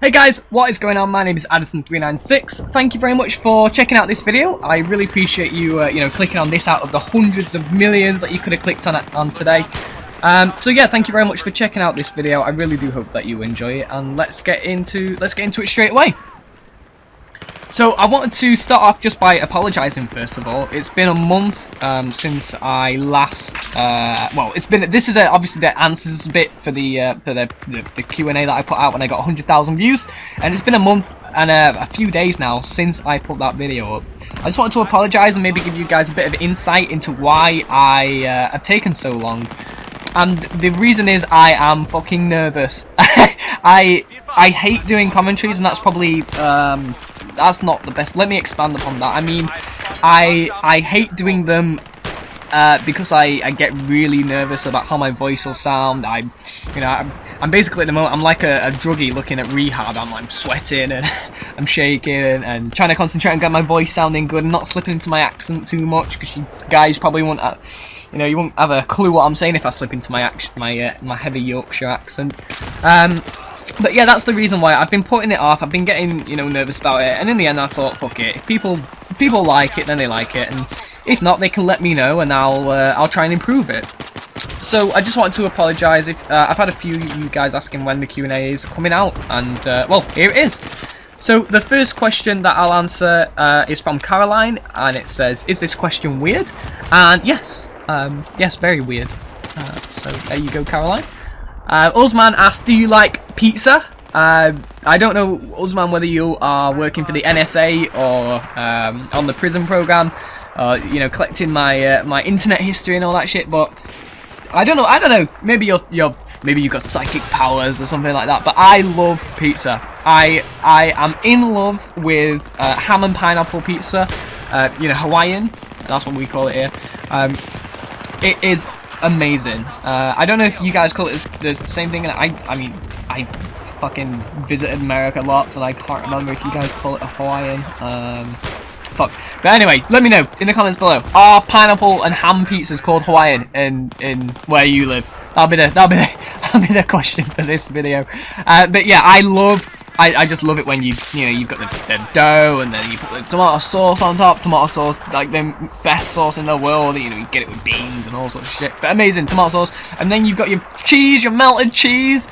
Hey guys, what is going on? My name is ADDISON396. Thank you very much for checking out this video. I really appreciate you, clicking on this out of the hundreds of millions that you could have clicked on today. So yeah, thank you very much for checking out this video. I really do hope that you enjoy it, and let's get into it straight away. So I wanted to start off just by apologising first of all. It's been a month since I last. This is obviously the answers bit for the Q&A that I put out when I got 100,000 views, and it's been a month and a few days now since I put that video up. I just wanted to apologise and maybe give you guys a bit of insight into why I have taken so long. And the reason is I am fucking nervous. I hate doing commentaries, and that's probably that's not the best. Let me expand upon that. I mean, I hate doing them because I get really nervous about how my voice will sound. I'm basically at the moment I'm like a druggie looking at rehab. I'm sweating and I'm shaking and trying to concentrate and get my voice sounding good and not slipping into my accent too much, because you guys probably won't. You won't have a clue what I'm saying if I slip into my heavy Yorkshire accent. But yeah, that's the reason why I've been putting it off. I've been getting nervous about it, and in the end I thought, fuck it. If people like it, then they like it, and if not, they can let me know, and I'll try and improve it. So I just wanted to apologise if I've had a few of you guys asking when the Q&A is coming out, and well, here it is. So the first question that I'll answer is from Caroline, and it says, "Is this question weird?" And yes. Yes, very weird. So there you go, Caroline. Uzman asked, "Do you like pizza?" I don't know, Uzman, whether you are working for the NSA or on the prison program, collecting my internet history and all that shit. But I don't know. Maybe maybe you got psychic powers or something like that. But I love pizza. I am in love with ham and pineapple pizza. Hawaiian. That's what we call it here. It is amazing. I don't know if you guys call it the same thing. I mean, I fucking visited America lots, and I can't remember if you guys call it a Hawaiian. Fuck. But anyway, let me know in the comments below. Are pineapple and ham pizzas called Hawaiian in where you live? That'll be the question for this video. But yeah, I just love it when you've got the dough, and then you put the tomato sauce on top. Tomato sauce, like the best sauce in the world. You get it with beans and all sorts of shit. But amazing tomato sauce. And then you've got your cheese, your melted cheese.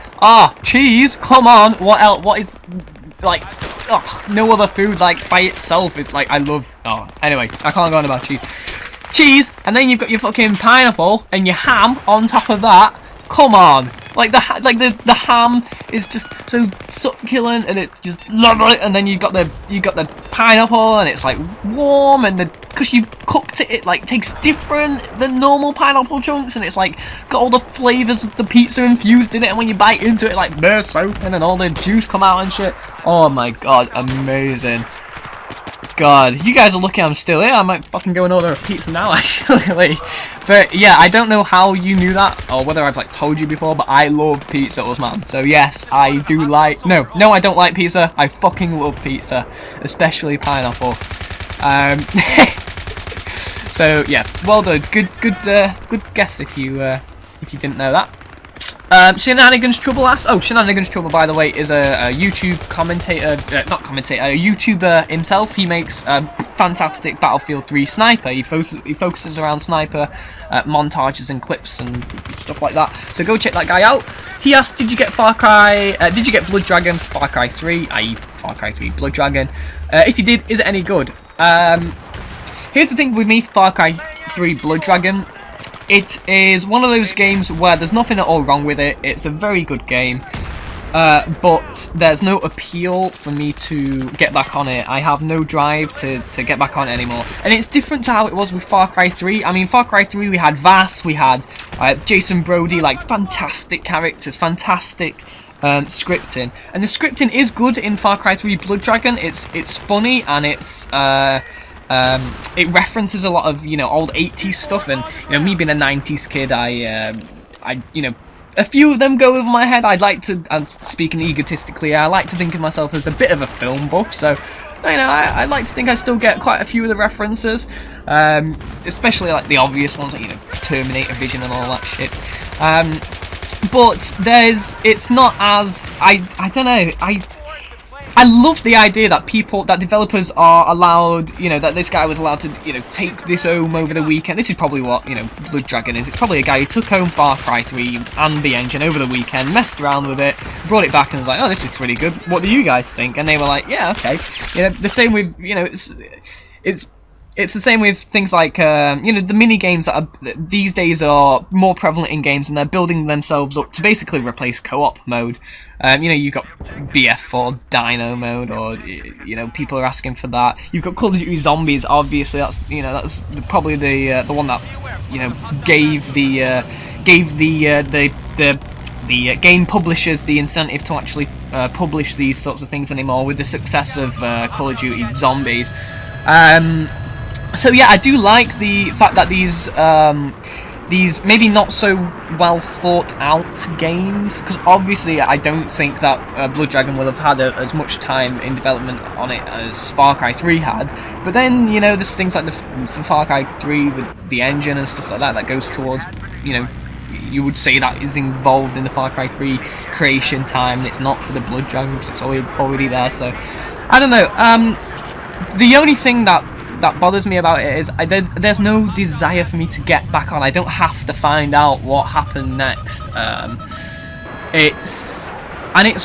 Cheese. Come on. What else? What is like? No other food like by itself. It's like I love. Anyway, I can't go on about cheese. Cheese, and then you've got your fucking pineapple and your ham on top of that. Come on. Like the ham is just so succulent, and it just love it. And then you got the pineapple, and it's like warm, and because you cooked it, it like tastes different than normal pineapple chunks, and it's like got all the flavors of the pizza infused in it. And when you bite into it, like bursts so, and then all the juice come out and shit. Oh my god, amazing. God, you guys are lucky I'm still here. I might fucking go and order a pizza now, actually. But yeah, I don't know how you knew that, or whether I've like told you before, but I love pizza, Uzman. So yes, I do like. No, I don't like pizza. I fucking love pizza, especially pineapple. So yeah, well done. Good guess if you didn't know that. Shenanigans Trouble asks. Oh, Shenanigans Trouble, by the way, is a YouTube commentator, a YouTuber himself. He makes fantastic Battlefield 3 sniper. He focuses around sniper montages and clips and stuff like that. So go check that guy out. He asked, did you get Blood Dragon for Far Cry 3, i.e. Far Cry 3 Blood Dragon? If you did, is it any good? Here's the thing with me, Far Cry 3 Blood Dragon. It is one of those games where there's nothing at all wrong with it. It's a very good game, but there's no appeal for me to get back on it. I have no drive to get back on it anymore. And it's different to how it was with Far Cry 3. I mean, Far Cry 3 we had Vass, we had Jason Brody, like fantastic characters, fantastic scripting. And the scripting is good in Far Cry 3 Blood Dragon. It's funny, and it references a lot of old 80s stuff, and me being a 90s kid, a few of them go over my head. I'm speaking egotistically, I like to think of myself as a bit of a film buff, so I like to think I still get quite a few of the references, especially like the obvious ones, like Terminator Vision and all that shit. But it's not as I don't know. I love the idea that developers are allowed, you know, that this guy was allowed to, you know, take this home over the weekend. This is probably what, you know, Blood Dragon is. It's probably a guy who took home Far Cry 3 and the engine over the weekend, messed around with it, brought it back and was like, oh, this is pretty good. What do you guys think? And they were like, yeah, okay. You know, the same with, you know, it's the same with things like, you know, the mini games that are, these days are more prevalent in games, and they're building themselves up to basically replace co-op mode. You know, you've got BF3 Dino mode, or, you know, people are asking for that. You've got Call of Duty Zombies, obviously. That's, you know, that's probably the one that, you know, gave the game publishers the incentive to actually publish these sorts of things anymore, with the success of Call of Duty Zombies. So yeah, I do like the fact that these maybe not so well thought out games, because obviously I don't think that Blood Dragon will have had as much time in development on it as Far Cry 3 had. But then, you know, there's things like the Far Cry 3 with the engine and stuff like that that goes towards, you know, you would say that is involved in the Far Cry 3 creation time, and it's not for the Blood Dragon because it's already there. So I don't know. The only thing that bothers me about it is there's no desire for me to get back on. I don't have to find out what happened next. It's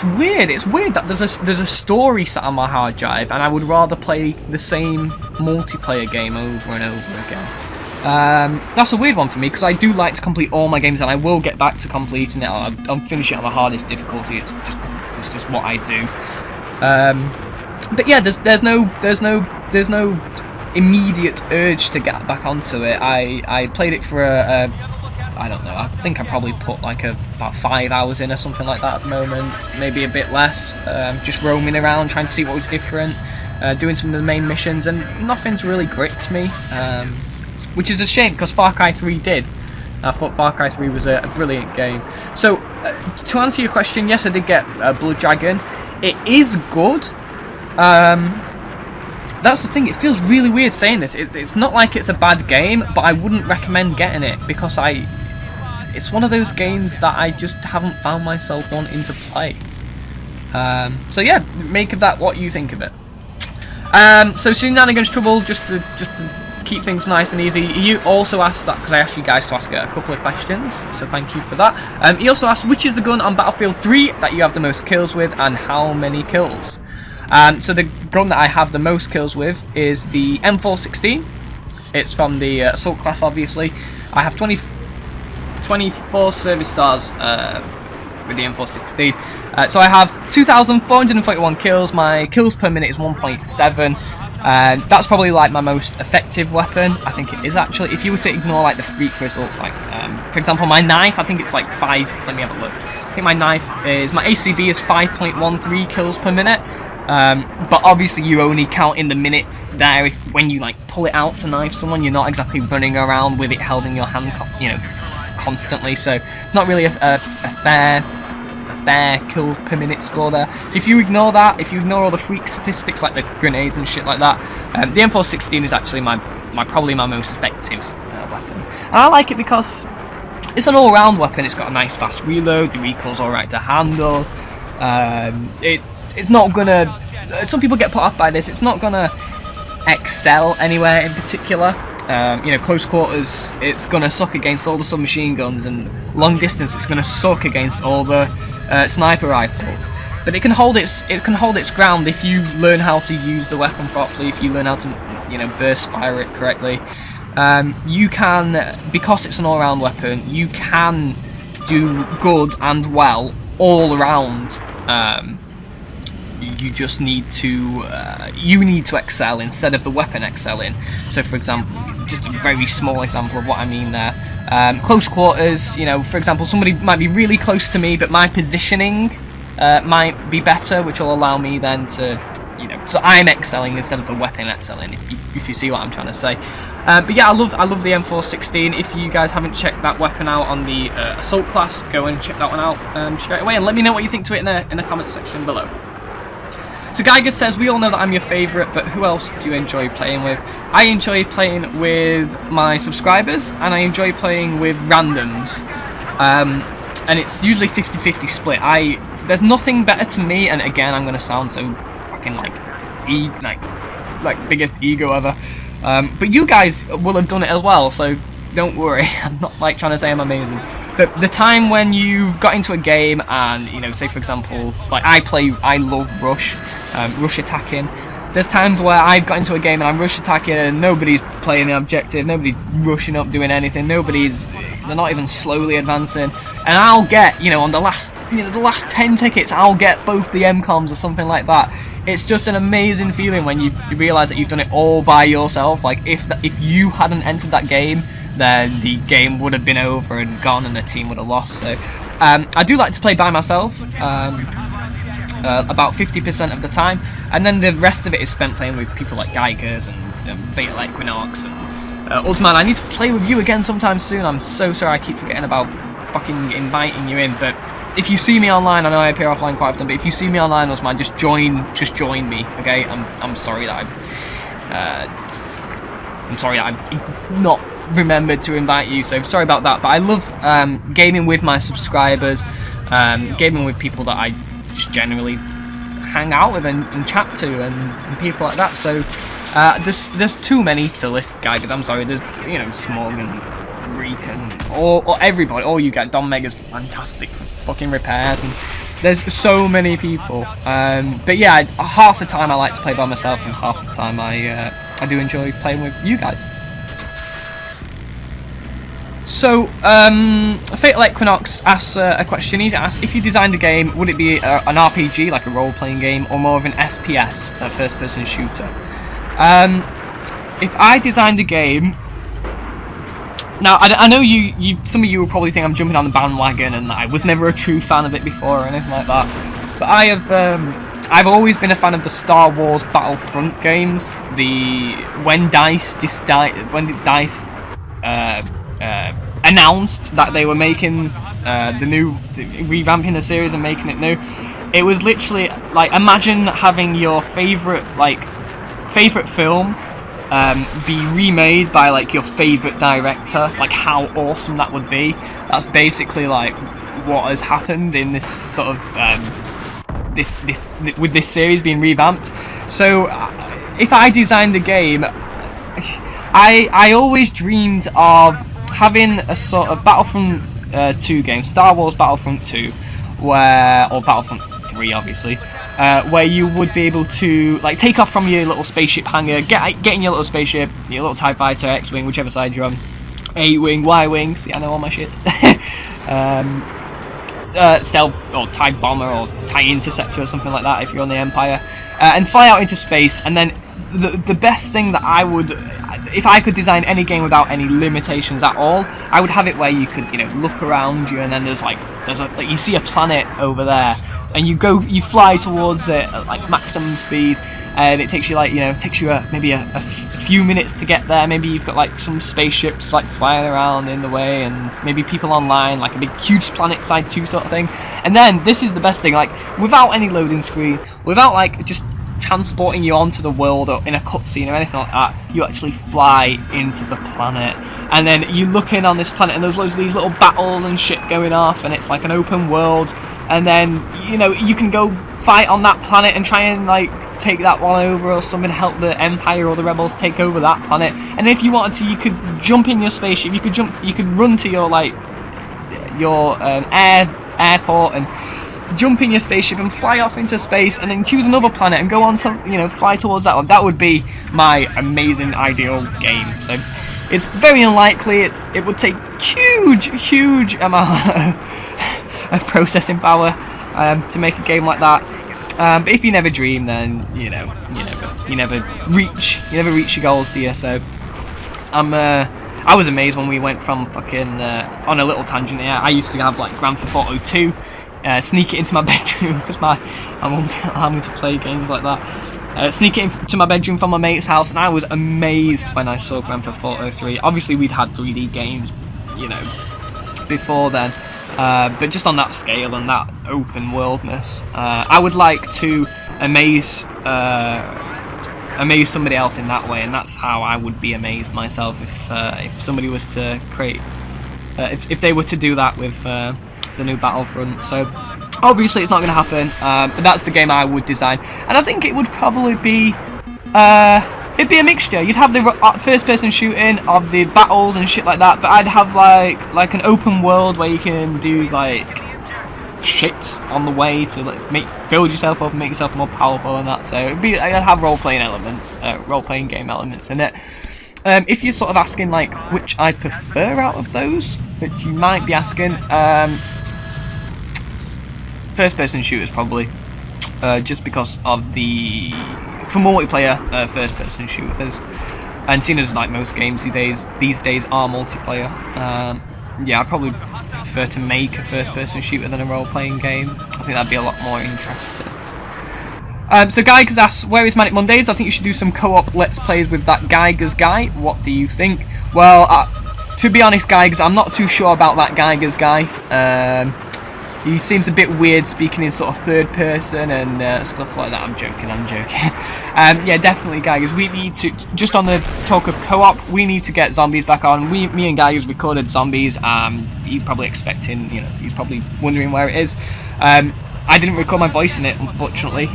weird. It's weird that there's a story set on my hard drive, and I would rather play the same multiplayer game over and over again. That's a weird one for me, because I do like to complete all my games, and I will get back to completing it. I'll finish it on the hardest difficulty. It's just what I do. But yeah, there's no immediate urge to get back onto it. I played it for I don't know, I think I probably put like about 5 hours in or something like that at the moment, maybe a bit less, just roaming around trying to see what was different, doing some of the main missions, and nothing's really gripped me, which is a shame, because Far Cry 3 did. I thought Far Cry 3 was a brilliant game. So to answer your question, yes, I did get Blood Dragon. It is good. That's the thing, it feels really weird saying this. It's not like it's a bad game, but I wouldn't recommend getting it, because it's one of those games that I just haven't found myself wanting to play. So yeah, make of that what you think of it. So Shenanigans Trouble, just to keep things nice and easy, you also asked that, because I asked you guys to ask a couple of questions, so thank you for that. He also asked, which is the gun on Battlefield 3 that you have the most kills with, and how many kills? So the gun that I have the most kills with is the M416. It's from the Assault class, obviously. I have 24 service stars with the M416. So I have 2,441 kills. My kills per minute is 1.7. That's probably like my most effective weapon. I think it is actually. If you were to ignore like the freak results, like for example my knife, I think it's like 5. Let me have a look. I think my ACB is 5.13 kills per minute. But obviously you only count in the minutes there when you like pull it out to knife someone. You're not exactly running around with it held in your hand, you know, constantly. So not really a fair kill per minute score there. So if you ignore that, if you ignore all the freak statistics like the grenades and shit like that, the M416 is actually probably my most effective weapon. And I like it because it's an all-round weapon. It's got a nice fast reload. The recoil's all right to handle. It's not gonna. Some people get put off by this. It's not gonna excel anywhere in particular. You know, close quarters, it's gonna suck against all the submachine guns, and long distance, it's gonna suck against all the sniper rifles. But it can hold its ground if you learn how to use the weapon properly. If you learn how to, you know, burst fire it correctly. You can, because it's an all-round weapon, you can do good and well all around. You just need to excel instead of the weapon excelling. So for example, just a very small example of what I mean there, close quarters, you know, for example, somebody might be really close to me, but my positioning might be better, which will allow me then to, you know, so I'm excelling instead of the weapon excelling, if you see what I'm trying to say. But yeah, I love the M416. If you guys haven't checked that weapon out on the Assault class, go and check that one out straight away, and let me know what you think to it in the comment section below. So Geiger says, we all know that I'm your favourite, but who else do you enjoy playing with? I enjoy playing with my subscribers, and I enjoy playing with randoms. And it's usually 50-50 split. There's nothing better to me, and again, I'm going to sound so fucking like it's like biggest ego ever. But you guys will have done it as well, so don't worry. I'm not like trying to say I'm amazing. But the time when you've got into a game and, you know, say for example, like I love rush, rush attacking. There's times where I've got into a game and I'm rush attacking and nobody's playing the objective, nobody's rushing up doing anything, they're not even slowly advancing, and I'll get, you know, on the last 10 tickets, I'll get both the MCOMs or something like that. It's just an amazing feeling when you realise that you've done it all by yourself. Like if you hadn't entered that game, then the game would have been over and gone and the team would have lost. So I do like to play by myself. About 50% of the time, and then the rest of it is spent playing with people like Geigers and Fatal Equinox and Usman. I need to play with you again sometime soon. I'm so sorry, I keep forgetting about fucking inviting you in, but if you see me online, I know I appear offline quite often, but if you see me online, Usman, just join me, okay? I'm sorry that I've not remembered to invite you, so sorry about that. But I love gaming with my subscribers, gaming with people that I just generally hang out with and chat to and people like that. So there's too many to list, guys. I'm sorry. There's, you know, Smog and Reek and or everybody. All you get. Don Mega's fantastic for fucking repairs, and there's so many people. But yeah, half the time I like to play by myself, and half the time I do enjoy playing with you guys. So, Fatal Equinox asks a question. He's asked, if you designed a game, would it be an RPG, like a role-playing game, or more of an SPS, a first-person shooter? If I designed a game... Now, I know some of you will probably think I'm jumping on the bandwagon, and I was never a true fan of it before, or anything like that. But I've always been a fan of the Star Wars Battlefront games. When DICE announced that they were making revamping the series and making it new, it was literally like, imagine having your favorite film be remade by like your favorite director. Like, how awesome that would be. That's basically like what has happened in this sort of with this series being revamped. So if I designed a game, I always dreamed of having a sort of Battlefront 2 game, Star Wars Battlefront 2, or Battlefront 3 obviously, where you would be able to like take off from your little spaceship hangar, get in your little spaceship, your little TIE Fighter, X-Wing, whichever side you're on, A-Wing, Y-Wing, see, I know all my shit, Stealth, or TIE Bomber, or TIE Interceptor, or something like that if you're on the Empire, and fly out into space. And then the best thing that I would, if I could design any game without any limitations at all, I would have it where you could, you know, look around you, and then there's you see a planet over there, and you fly towards it at like maximum speed, and it takes you like, you know, maybe a few minutes to get there. Maybe you've got like some spaceships like flying around in the way, and maybe people online, like a big huge Planet Side 2 sort of thing. And then this is the best thing, like without any loading screen, without like just transporting you onto the world or in a cutscene or anything like that, you actually fly into the planet, and then you look in on this planet, and there's loads of these little battles and shit going off, and it's like an open world. And then, you know, you can go fight on that planet and try and like take that one over or something, help the Empire or the Rebels take over that planet. And if you wanted to, you could jump in your spaceship, you could run to your like your airport and jump in your spaceship and fly off into space, and then choose another planet and go on to, you know, fly towards that one. That would be my amazing ideal game. So it's very unlikely. It would take huge amount of processing power to make a game like that. But if you never dream, then you never reach your goals, do you? So I was amazed when we went from fucking on a little tangent here. I used to have like Grand Theft Auto 2. Sneak it into my bedroom because my mum won't allow me to play games like that. Sneak it into my bedroom from my mate's house, and I was amazed when I saw Grand Theft Auto 3. Obviously, we'd had 3D games, you know, before then, but just on that scale and that open worldness, I would like to amaze somebody else in that way, and that's how I would be amazed myself if somebody was to create, if they were to do that with the new Battlefront. So Obviously, it's not going to happen, but that's the game I would design, and I think it would probably be, it'd be a mixture. You'd have the first-person shooting of the battles and shit like that, but I'd have like an open world where you can do like shit on the way to like build yourself up and make yourself more powerful and that. So I'd have role-playing elements, role-playing game elements in it. If you're sort of asking like which I prefer out of those, which you might be asking, first-person shooters probably, just because of the for multiplayer first-person shooters, and seeing as like most games these days are multiplayer. Yeah, I probably prefer to make a first-person shooter than a role-playing game. I think that'd be a lot more interesting. So Geiger's asks, where is Manic Mondays? I think you should do some co-op Let's Plays with that Geiger's guy. What do you think? Well, to be honest, Geiger's, I'm not too sure about that Geiger's guy. He seems a bit weird speaking in sort of third person and stuff like that. I'm joking. Yeah, definitely, Geiger's. We need to, just on the talk of co-op, we need to get Zombies back on. Me and Geiger's recorded Zombies. He's probably expecting, you know, he's probably wondering where it is. I didn't record my voice in it, unfortunately.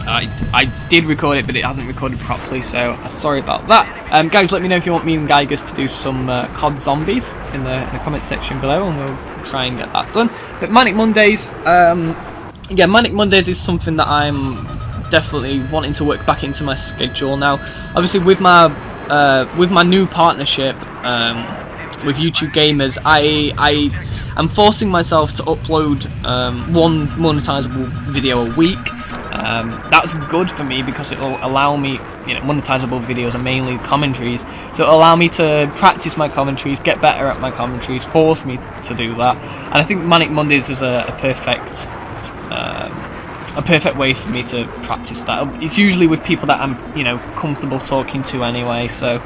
I did record it, but it hasn't recorded properly, so sorry about that. Guys, let me know if you want me and Geiger's to do some COD Zombies in the comment section below, and we'll try and get that done. But Manic Mondays, yeah, Manic Mondays is something that I'm definitely wanting to work back into my schedule now. Obviously, with my new partnership with YouTube Gamers, I am forcing myself to upload one monetizable video a week. That's good for me because it will allow me, you know, monetizable videos are mainly commentaries, so it'll allow me to practice my commentaries, get better at my commentaries, force me to do that. And I think Manic Mondays is a perfect way for me to practice that. It's usually with people that I'm, you know, comfortable talking to anyway. So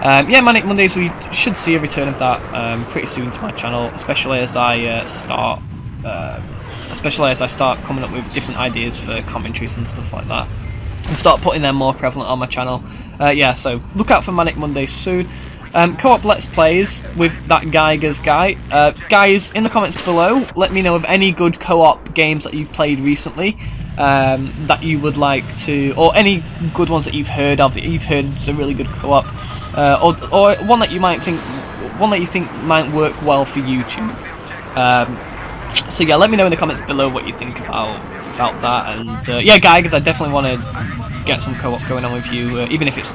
yeah, Manic Mondays, we should see a return of that pretty soon to my channel, especially as I start coming up with different ideas for commentaries and stuff like that, and start putting them more prevalent on my channel. Yeah, so look out for Manic Mondays soon. Co-op Let's Plays with that Geiger's guy. Guys, in the comments below, let me know of any good co-op games that you've played recently, that you would like to, or any good ones that you've heard of, that you've heard is a really good co-op, or one that you think might work well for YouTube. So yeah, let me know in the comments below what you think about that, and yeah, Geiger's, I definitely want to get some co-op going on with you, even if it's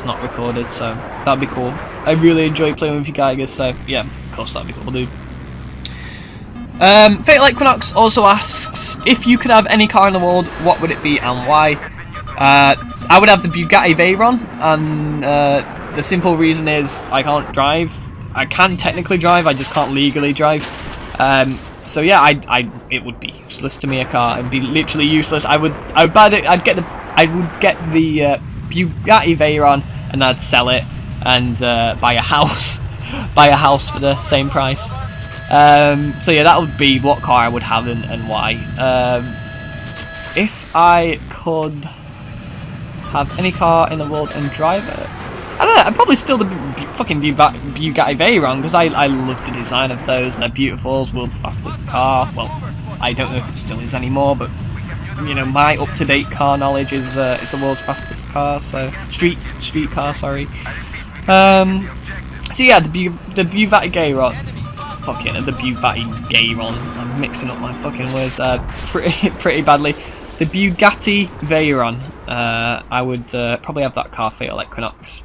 not recorded. So that'd be cool. I really enjoy playing with you, Geiger's. So yeah, of course that'd be cool, dude. Fate Like Quinox also asks, if you could have any car in the world, what would it be and why? I would have the Bugatti Veyron, and the simple reason is I can't drive. I can technically drive, I just can't legally drive. So yeah, it would be useless to me. A car, it'd be literally useless. I would buy it. I would get the Bugatti Veyron, and I'd sell it and buy a house, for the same price. So yeah, that would be what car I would have and why. If I could have any car in the world and drive it, I don't know, I'd probably still the fucking Bugatti Veyron, because I love the design of those. They're beautiful. It's world's fastest car. Well, I don't know if it still is anymore, but you know, my up-to-date car knowledge is the world's fastest car. So street car, sorry. So yeah, the Bugatti Veyron. Fucking the Bugatti Veyron. I'm mixing up my fucking words pretty badly. The Bugatti Veyron. I would probably have that car, Fate Like Quinox.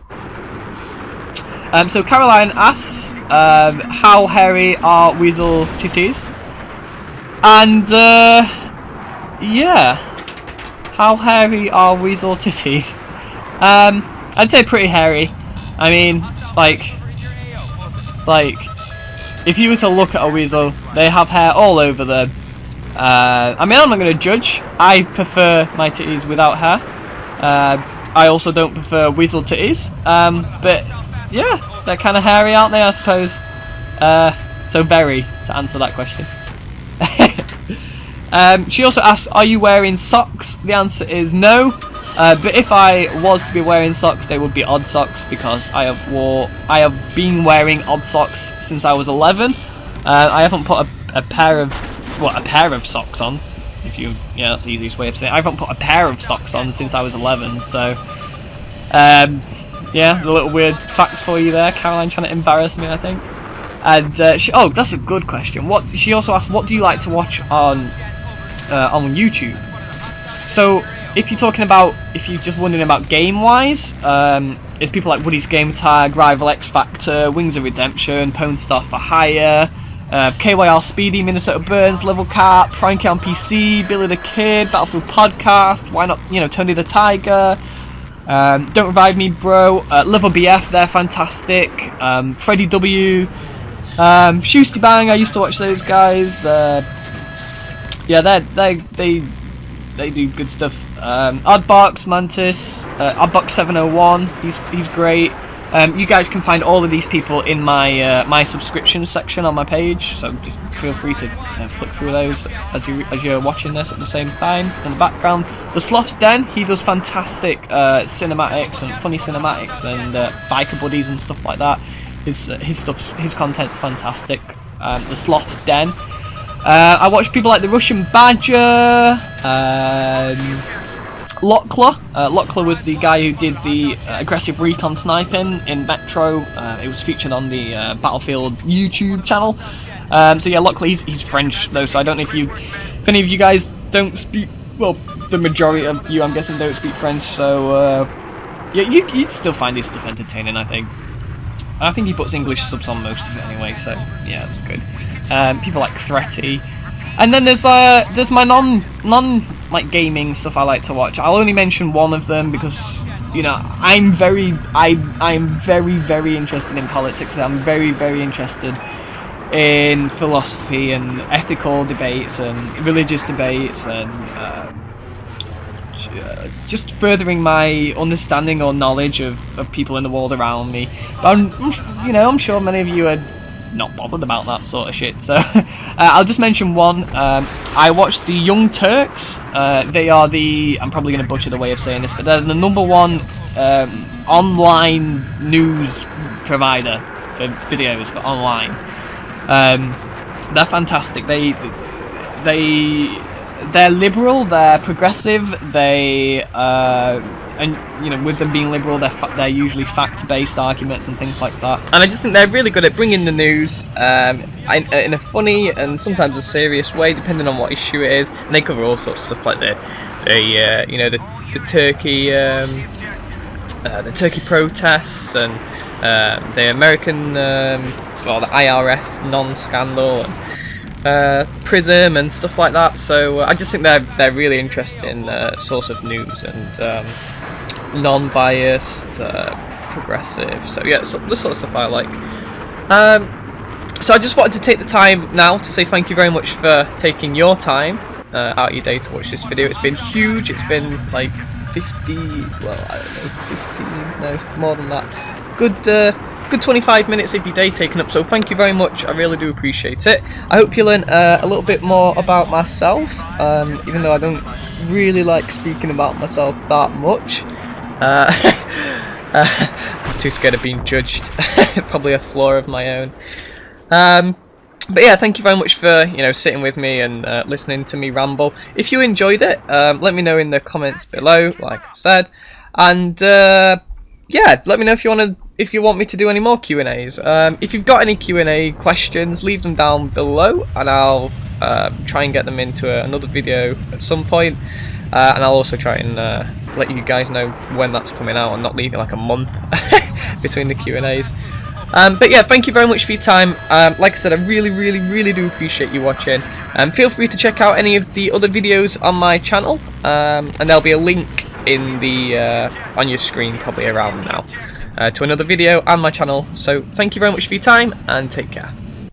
So Caroline asks, how hairy are weasel titties? And yeah, how hairy are weasel titties? I'd say pretty hairy. I mean, like, if you were to look at a weasel, they have hair all over them. I mean, I'm not going to judge. I prefer my titties without hair. I also don't prefer weasel titties. But yeah, they're kind of hairy, aren't they, I suppose? So very, to answer that question. She also asks, are you wearing socks? The answer is no. But if I was to be wearing socks, they would be odd socks, because I have been wearing odd socks since I was 11. I haven't put a pair of what, a pair of socks on. If you, yeah, that's the easiest way of saying it. I haven't put a pair of socks on since I was 11, so yeah, a little weird fact for you there. Caroline trying to embarrass me, I think. And oh, that's a good question. She also asked, what do you like to watch on YouTube? So if you're talking about, if you're just wondering about game-wise, it's people like Woody's Game Tag, Rival X Factor, Wings of Redemption, Pwn Star for Hire, KYR Speedy, Minnesota Burns, Level Cap, Frankie on PC, Billy the Kid, Battlefield Podcast, why not, you know, Tony the Tiger, Don't Revive Me Bro, Level BF, they're fantastic, Freddie W, Shoosty Bang, I used to watch those guys, yeah, they do good stuff. Oddbox, Mantis, Oddbox 701, he's great. You guys can find all of these people in my my subscription section on my page, so just feel free to flick through those as you're watching this at the same time in the background. The Sloth's Den, he does fantastic cinematics and funny cinematics and biker buddies and stuff like that. His content's fantastic. The Sloth's Den. I watch people like the Russian Badger, Lockler. Lockler was the guy who did the aggressive recon sniping in Metro. It was featured on the Battlefield YouTube channel. So yeah, Lockler, he's French though, so I don't know if any of you guys don't speak, well, the majority of you, I'm guessing, don't speak French, so yeah, you'd still find his stuff entertaining, I think. I think he puts English subs on most of it anyway, so yeah, that's good. People like Threaty, and then there's my non like gaming stuff I like to watch. I'll only mention one of them because, you know, I'm very interested in politics. I'm very interested in philosophy and ethical debates and religious debates and just furthering my understanding or knowledge of people in the world around me. But I'm sure many of you are not bothered about that sort of shit, so I'll just mention one. I watched the Young Turks. They are I'm probably going to butcher the way of saying this, but they're the #1 online news provider for videos for online. They're fantastic. They're liberal, they're progressive, and you know, with them being liberal, they're usually fact-based arguments and things like that. And I just think they're really good at bringing the news in a funny and sometimes a serious way, depending on what issue it is. And they cover all sorts of stuff like the Turkey protests and the American, well, the IRS non-scandal and Prism and stuff like that. So I just think they're really interesting source of news and non-biased, progressive. So yeah, it's the sort of stuff I like. So I just wanted to take the time now to say thank you very much for taking your time out of your day to watch this video. It's been huge. It's been like 50, well, I don't know, 15, no, more than that. Good 25 minutes of your day taken up, so thank you very much. I really do appreciate it. I hope you learn a little bit more about myself, even though I don't really like speaking about myself that much. I'm too scared of being judged. Probably a flaw of my own. But yeah, thank you very much for, you know, sitting with me and listening to me ramble. If you enjoyed it, let me know in the comments below, like I said, and yeah, let me know if you want me to do any more Q&As. If you've got any Q&A questions, leave them down below, and I'll try and get them into another video at some point. And I'll also try and let you guys know when that's coming out and not leaving like a month between the Q&As. But yeah, thank you very much for your time. Like I said, I really do appreciate you watching. Feel free to check out any of the other videos on my channel, and there'll be a link in the on your screen probably around now to another video and my channel. So thank you very much for your time and take care.